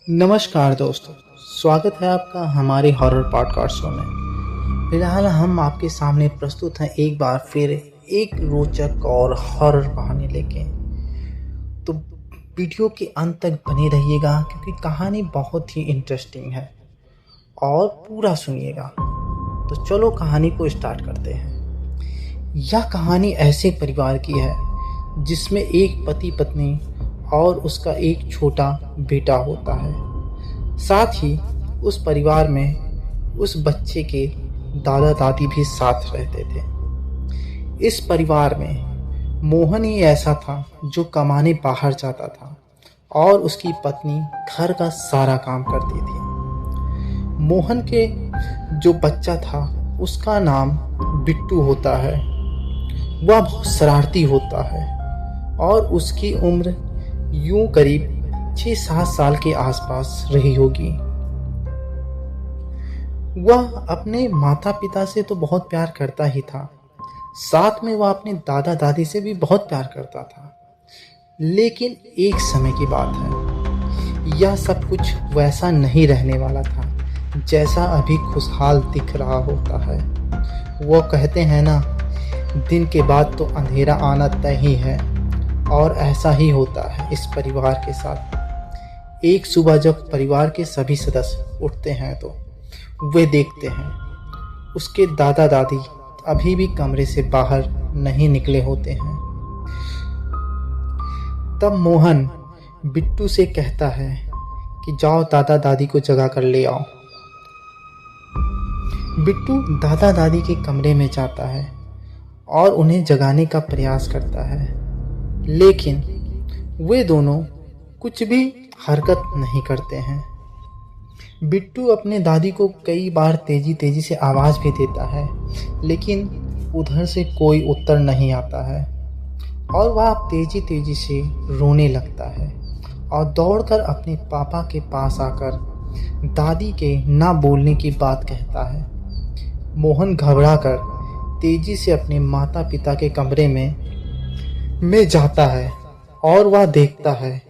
नमस्कार दोस्तों, स्वागत है आपका हमारे हॉरर पॉडकास्ट शो में। फिलहाल हम आपके सामने प्रस्तुत हैं एक बार फिर एक रोचक और हॉरर कहानी लेके। तो वीडियो के अंत तक बने रहिएगा क्योंकि कहानी बहुत ही इंटरेस्टिंग है और पूरा सुनिएगा। तो चलो कहानी को स्टार्ट करते हैं। यह कहानी ऐसे परिवार की है जिसमें एक पति पत्नी और उसका एक छोटा बेटा होता है। साथ ही उस परिवार में उस बच्चे के दादा दादी भी साथ रहते थे। इस परिवार में मोहन ही ऐसा था जो कमाने बाहर जाता था और उसकी पत्नी घर का सारा काम करती थी। मोहन के जो बच्चा था उसका नाम बिट्टू होता है। वह बहुत शरारती होता है और उसकी उम्र यूं करीब 6-7 साल के आसपास रही होगी। वह अपने माता पिता से तो बहुत प्यार करता ही था, साथ में वह अपने दादा दादी से भी बहुत प्यार करता था। लेकिन एक समय की बात है, यह सब कुछ वैसा नहीं रहने वाला था जैसा अभी खुशहाल दिख रहा होता है। वो कहते हैं ना, दिन के बाद तो अंधेरा आना तय ही है, और ऐसा ही होता है इस परिवार के साथ। एक सुबह जब परिवार के सभी सदस्य उठते हैं तो वे देखते हैं उसके दादा दादी अभी भी कमरे से बाहर नहीं निकले होते हैं। तब मोहन बिट्टू से कहता है कि जाओ दादा दादी को जगा कर ले आओ। बिट्टू दादा दादी के कमरे में जाता है और उन्हें जगाने का प्रयास करता है, लेकिन वे दोनों कुछ भी हरकत नहीं करते हैं। बिट्टू अपने दादी को कई बार तेजी तेजी से आवाज़ भी देता है, लेकिन उधर से कोई उत्तर नहीं आता है और वह तेजी तेजी से रोने लगता है और दौड़कर अपने पापा के पास आकर दादी के ना बोलने की बात कहता है। मोहन घबराकर तेजी से अपने माता पिता के कमरे में जाता है और वह देखता है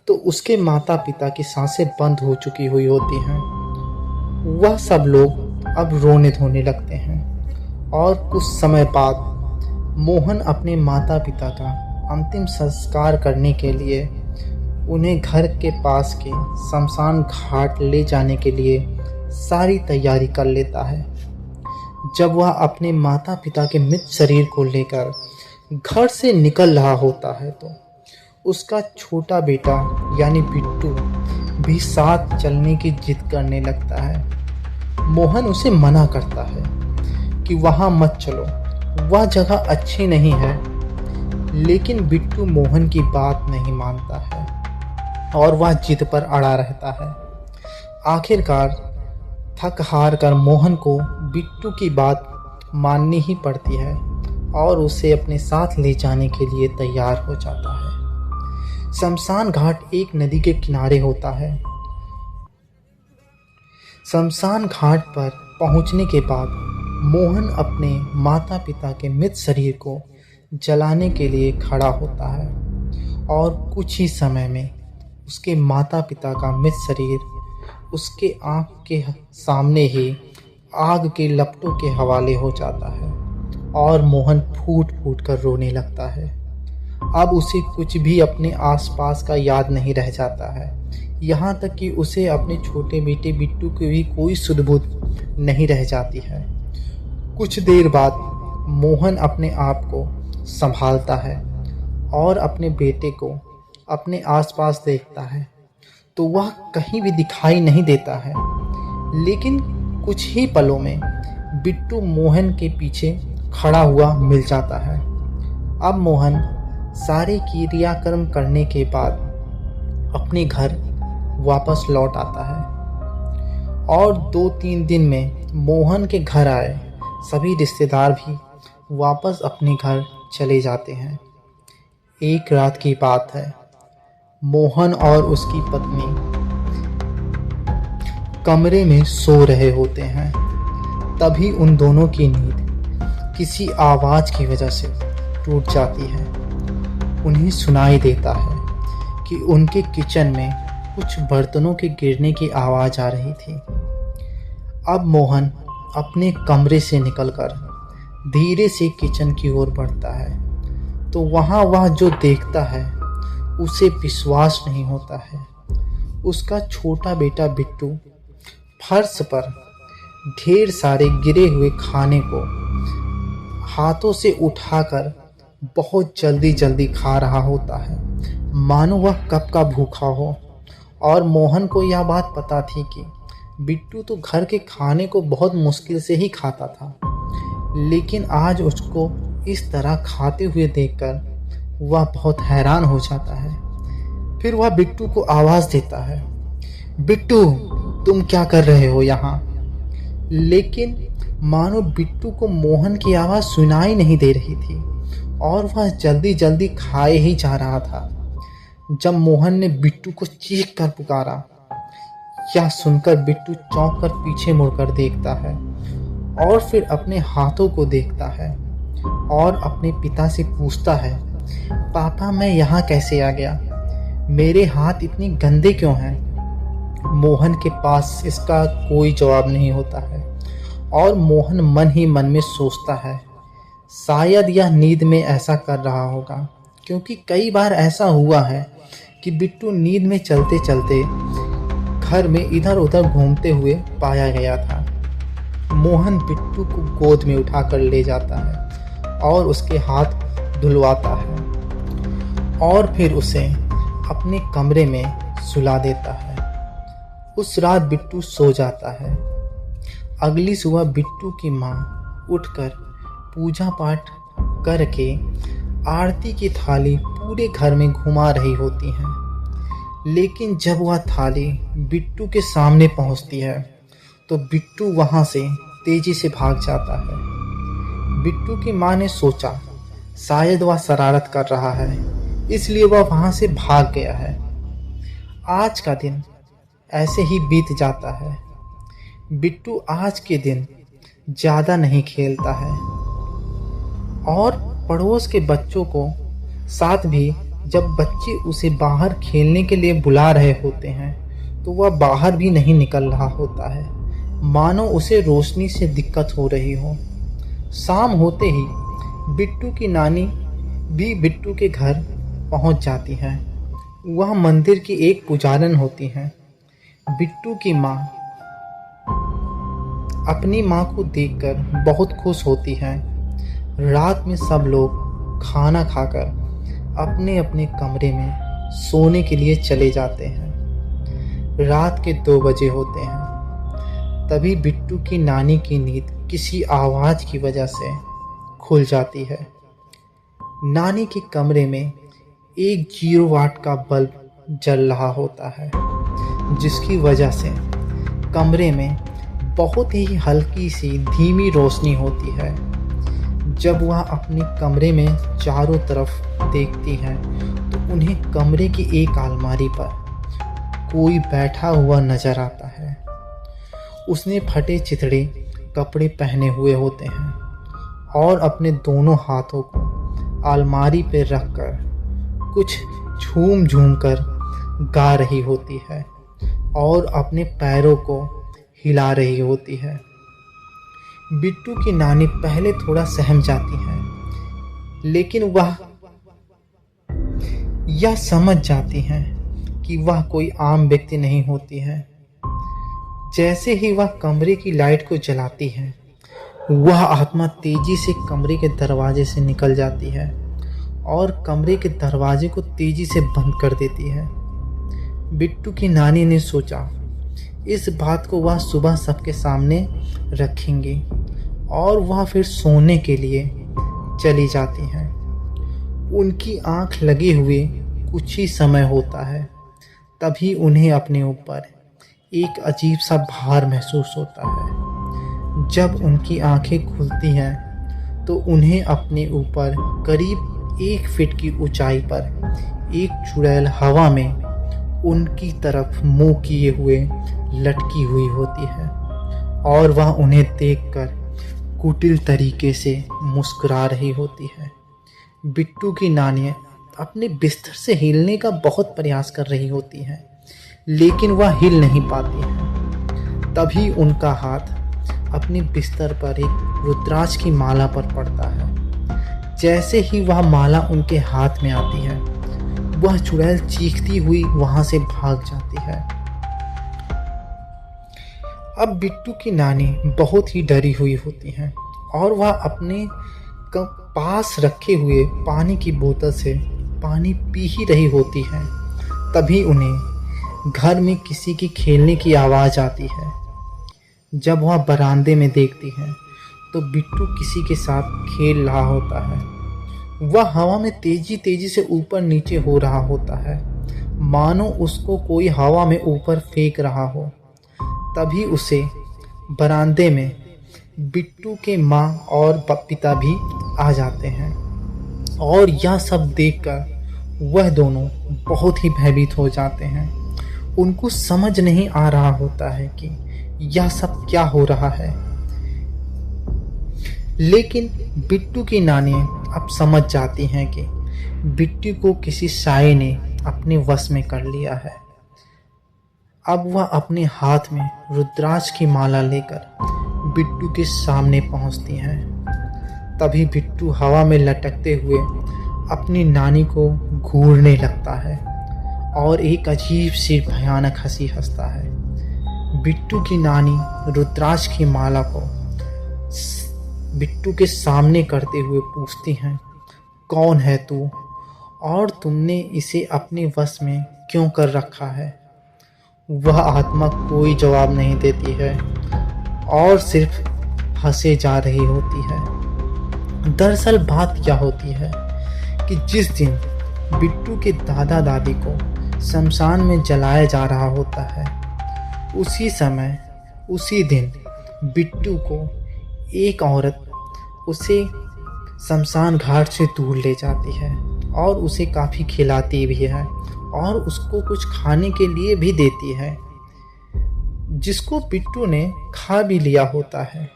तो उसके माता पिता की सांसें बंद हो चुकी हुई होती हैं। वह सब लोग अब रोने धोने लगते हैं और कुछ समय बाद मोहन अपने माता पिता का अंतिम संस्कार करने के लिए उन्हें घर के पास के शमशान घाट ले जाने के लिए सारी तैयारी कर लेता है। जब वह अपने माता पिता के मृत शरीर को लेकर घर से निकल रहा होता है तो उसका छोटा बेटा यानी बिट्टू भी साथ चलने की जिद करने लगता है। मोहन उसे मना करता है कि वहाँ मत चलो, वह जगह अच्छी नहीं है, लेकिन बिट्टू मोहन की बात नहीं मानता है और वह जिद पर अड़ा रहता है। आखिरकार थक हार कर मोहन को बिट्टू की बात माननी ही पड़ती है और उसे अपने साथ ले जाने के लिए तैयार हो जाता है। शमशान घाट एक नदी के किनारे होता है। शमशान घाट पर पहुंचने के बाद मोहन अपने माता पिता के मृत शरीर को जलाने के लिए खड़ा होता है और कुछ ही समय में उसके माता पिता का मृत शरीर उसके आँख के सामने ही आग के लपटों के हवाले हो जाता है और मोहन फूट फूट कर रोने लगता है। अब उसे कुछ भी अपने आसपास का याद नहीं रह जाता है, यहाँ तक कि उसे अपने छोटे बेटे बिट्टू की भी कोई सुध-बुध नहीं रह जाती है। कुछ देर बाद मोहन अपने आप को संभालता है और अपने बेटे को अपने आसपास देखता है तो वह कहीं भी दिखाई नहीं देता है, लेकिन कुछ ही पलों में बिट्टू मोहन के पीछे खड़ा हुआ मिल जाता है। अब मोहन सारे क्रियाकर्म करने के बाद अपने घर वापस लौट आता है और 2-3 दिन में मोहन के घर आए सभी रिश्तेदार भी वापस अपने घर चले जाते हैं। एक रात की बात है, मोहन और उसकी पत्नी कमरे में सो रहे होते हैं। तभी उन दोनों की नींद किसी आवाज़ की वजह से टूट जाती है। उन्हें सुनाई देता है कि उनके किचन में कुछ बर्तनों के गिरने की आवाज़ आ रही थी। अब मोहन अपने कमरे से निकलकर धीरे से किचन की ओर बढ़ता है तो वहाँ वह जो देखता है उसे विश्वास नहीं होता है। उसका छोटा बेटा बिट्टू फर्श पर ढेर सारे गिरे हुए खाने को हाथों से उठाकर बहुत जल्दी जल्दी खा रहा होता है, मानो वह कब का भूखा हो। और मोहन को यह बात पता थी कि बिट्टू तो घर के खाने को बहुत मुश्किल से ही खाता था, लेकिन आज उसको इस तरह खाते हुए देखकर वह बहुत हैरान हो जाता है। फिर वह बिट्टू को आवाज़ देता है, बिट्टू तुम क्या कर रहे हो यहाँ? लेकिन मानो बिट्टू को मोहन की आवाज़ सुनाई नहीं दे रही थी और वह जल्दी जल्दी खाए ही जा रहा था। जब मोहन ने बिट्टू को चीख कर पुकारा, यह सुनकर बिट्टू चौंक कर पीछे मुड़कर देखता है और फिर अपने हाथों को देखता है और अपने पिता से पूछता है, पापा मैं यहाँ कैसे आ गया? मेरे हाथ इतने गंदे क्यों हैं? मोहन के पास इसका कोई जवाब नहीं होता है और मोहन मन ही मन में सोचता है, शायद यह नींद में ऐसा कर रहा होगा, क्योंकि कई बार ऐसा हुआ है कि बिट्टू नींद में चलते चलते घर में इधर उधर घूमते हुए पाया गया था। मोहन बिट्टू को गोद में उठाकर ले जाता है और उसके हाथ धुलवाता है और फिर उसे अपने कमरे में सुला देता है। उस रात बिट्टू सो जाता है। अगली सुबह बिट्टू की माँ उठकर पूजा पाठ करके आरती की थाली पूरे घर में घुमा रही होती हैं, लेकिन जब वह थाली बिट्टू के सामने पहुंचती है तो बिट्टू वहां से तेजी से भाग जाता है। बिट्टू की माँ ने सोचा शायद वह शरारत कर रहा है, इसलिए वह वहां से भाग गया है। आज का दिन ऐसे ही बीत जाता है। बिट्टू आज के दिन ज़्यादा नहीं खेलता है और पड़ोस के बच्चों को साथ भी जब बच्चे उसे बाहर खेलने के लिए बुला रहे होते हैं तो वह बाहर भी नहीं निकल रहा होता है, मानो उसे रोशनी से दिक्कत हो रही हो। शाम होते ही बिट्टू की नानी भी बिट्टू के घर पहुंच जाती है। वह मंदिर की एक पुजारन होती हैं। बिट्टू की माँ अपनी माँ को देखकर बहुत खुश होती है। रात में सब लोग खाना खाकर अपने अपने कमरे में सोने के लिए चले जाते हैं। रात के 2 बजे होते हैं। तभी बिट्टू की नानी की नींद किसी आवाज़ की वजह से खुल जाती है। नानी के कमरे में एक 0 वाट का बल्ब जल रहा होता है, जिसकी वजह से कमरे में बहुत ही हल्की सी धीमी रोशनी होती है। जब वह अपने कमरे में चारों तरफ देखती हैं तो उन्हें कमरे की एक अलमारी पर कोई बैठा हुआ नजर आता है। उसने फटे चिथड़े कपड़े पहने हुए होते हैं और अपने दोनों हाथों को अलमारी पर रखकर कुछ झूम झूम कर गा रही होती है और अपने पैरों को हिला रही होती है। बिट्टू की नानी पहले थोड़ा सहम जाती है, लेकिन वह यह समझ जाती हैं कि वह कोई आम व्यक्ति नहीं होती है। जैसे ही वह कमरे की लाइट को जलाती है, वह आत्मा तेजी से कमरे के दरवाजे से निकल जाती है और कमरे के दरवाजे को तेजी से बंद कर देती है। बिट्टू की नानी ने सोचा इस बात को वह सुबह सबके सामने रखेंगी और वह फिर सोने के लिए चली जाती हैं। उनकी आंख लगे हुए कुछ ही समय होता है, तभी उन्हें अपने ऊपर एक अजीब सा भार महसूस होता है। जब उनकी आंखें खुलती हैं तो उन्हें अपने ऊपर करीब 1 फीट की ऊंचाई पर एक चुड़ैल हवा में उनकी तरफ मुंह किए हुए लटकी हुई होती है और वह उन्हें देखकर कुटिल तरीके से मुस्कुरा रही होती है। बिट्टू की नानी अपने बिस्तर से हिलने का बहुत प्रयास कर रही होती हैं, लेकिन वह हिल नहीं पाती है। तभी उनका हाथ अपने बिस्तर पर एक रुद्राक्ष की माला पर पड़ता है। जैसे ही वह माला उनके हाथ में आती है, वह चुड़ैल चीखती हुई वहां से भाग जाती है। अब बिट्टू की नानी बहुत ही डरी हुई होती हैं और वह अपने पास रखे हुए पानी की बोतल से पानी पी ही रही होती है। तभी उन्हें घर में किसी की खेलने की आवाज़ आती है। जब वह बरामदे में देखती है तो बिट्टू किसी के साथ खेल रहा होता है। वह हवा में तेजी तेजी से ऊपर नीचे हो रहा होता है, मानो उसको कोई हवा में ऊपर फेंक रहा हो। तभी उसे बरामदे में बिट्टू के माँ और पिता भी आ जाते हैं और यह सब देखकर वह दोनों बहुत ही भयभीत हो जाते हैं। उनको समझ नहीं आ रहा होता है कि यह सब क्या हो रहा है। लेकिन बिट्टू की नानी अब समझ जाती हैं कि बिट्टू को किसी साये ने अपने वश में कर लिया है। अब वह अपने हाथ में रुद्राक्ष की माला लेकर बिट्टू के सामने पहुंचती हैं। तभी बिट्टू हवा में लटकते हुए अपनी नानी को घूरने लगता है और एक अजीब सी भयानक हंसी हंसता है। बिट्टू की नानी रुद्राक्ष की माला को बिट्टू के सामने करते हुए पूछती हैं, कौन है तू और तुमने इसे अपने वश में क्यों कर रखा है? वह आत्मा कोई जवाब नहीं देती है और सिर्फ हंसे जा रही होती है। दरअसल बात क्या होती है कि जिस दिन बिट्टू के दादा दादी को शमशान में जलाया जा रहा होता है, उसी समय उसी दिन बिट्टू को एक औरत उसे शमशान घाट से दूर ले जाती है और उसे काफ़ी खिलाती भी है और उसको कुछ खाने के लिए भी देती है, जिसको बिट्टू ने खा भी लिया होता है।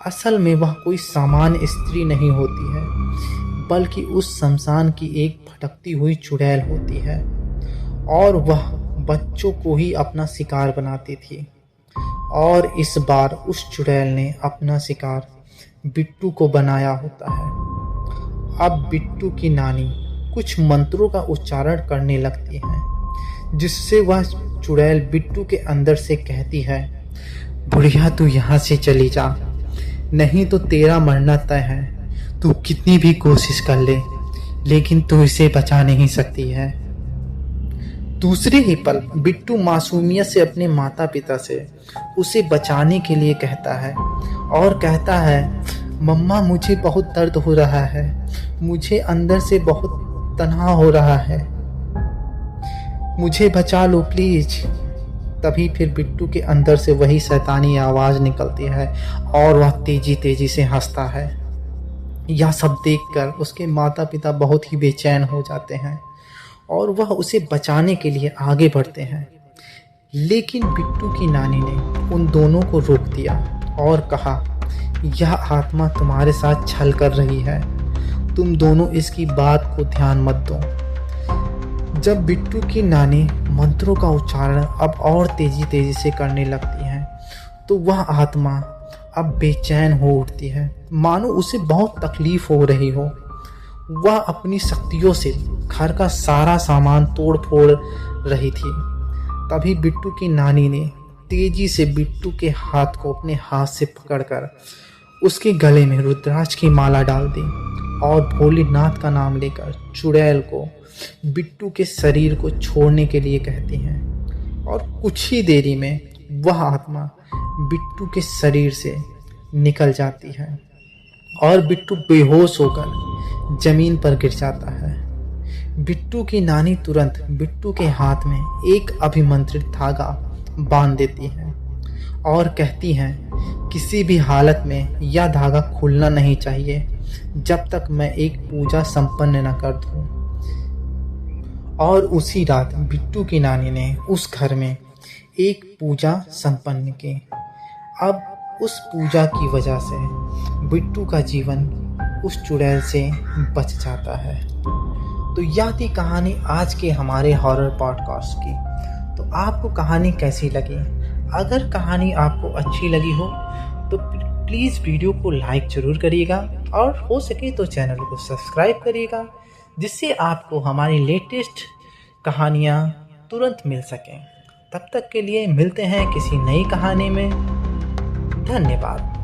असल में वह कोई सामान्य स्त्री नहीं होती है, बल्कि उस शमशान की एक भटकती हुई चुड़ैल होती है और वह बच्चों को ही अपना शिकार बनाती थी। और इस बार उस चुड़ैल ने अपना शिकार बिट्टू को बनाया होता है। अब बिट्टू की नानी कुछ मंत्रों का उच्चारण करने लगती है, जिससे वह चुड़ैल बिट्टू के अंदर से कहती है, बुढ़िया तू यहाँ से चली जा, नहीं तो तेरा मरना तय है। तू कितनी भी कोशिश कर ले, लेकिन तू इसे बचा नहीं सकती है। दूसरे ही पल बिट्टू मासूमियत से अपने माता पिता से उसे बचाने के लिए कहता है और कहता है, मम्मा मुझे बहुत दर्द हो रहा है, मुझे अंदर से बहुत तनाव हो रहा है, मुझे बचा लो प्लीज। तभी फिर बिट्टू के अंदर से वही शैतानी आवाज़ निकलती है और वह तेजी तेजी से हंसता है। यह सब देखकर उसके माता पिता बहुत ही बेचैन हो जाते हैं और वह उसे बचाने के लिए आगे बढ़ते हैं। लेकिन बिट्टू की नानी ने उन दोनों को रोक दिया और कहा, यह आत्मा तुम्हारे साथ छल कर रही है, तुम दोनों इसकी बात को ध्यान मत दो। जब बिट्टू की नानी मंत्रों का उच्चारण अब और तेजी से करने लगती है, तो वह आत्मा अब बेचैन हो उठती है, मानो उसे बहुत तकलीफ हो रही हो। वह अपनी शक्तियों से घर का सारा सामान तोड़ फोड़ रही थी। तभी बिट्टू की नानी ने तेजी से बिट्टू के हाथ को अपने हाथ से पकड़कर उसके गले में रुद्राक्ष की माला डाल दी और भोलेनाथ का नाम लेकर चुड़ैल को बिट्टू के शरीर को छोड़ने के लिए कहती हैं और कुछ ही देरी में वह आत्मा बिट्टू के शरीर से निकल जाती है और बिट्टू बेहोश होकर जमीन पर गिर जाता है। बिट्टू की नानी तुरंत बिट्टू के हाथ में एक अभिमंत्रित धागा बांध देती है और कहती हैं, किसी भी हालत में यह धागा खुलना नहीं चाहिए जब तक मैं एक पूजा संपन्न न कर दूं। और उसी रात बिट्टू की नानी ने उस घर में एक पूजा संपन्न की। अब उस पूजा की वजह से बिट्टू का जीवन उस चुड़ैल से बच जाता है। तो यह थी कहानी आज के हमारे हॉरर पॉडकास्ट की। तो आपको कहानी कैसी लगी? अगर कहानी आपको अच्छी लगी हो तो प्लीज़ वीडियो को लाइक ज़रूर करिएगा और हो सके तो चैनल को सब्सक्राइब करिएगा, जिससे आपको हमारी लेटेस्ट कहानियाँ तुरंत मिल सकें। तब तक के लिए मिलते हैं किसी नई कहानी में। धन्यवाद।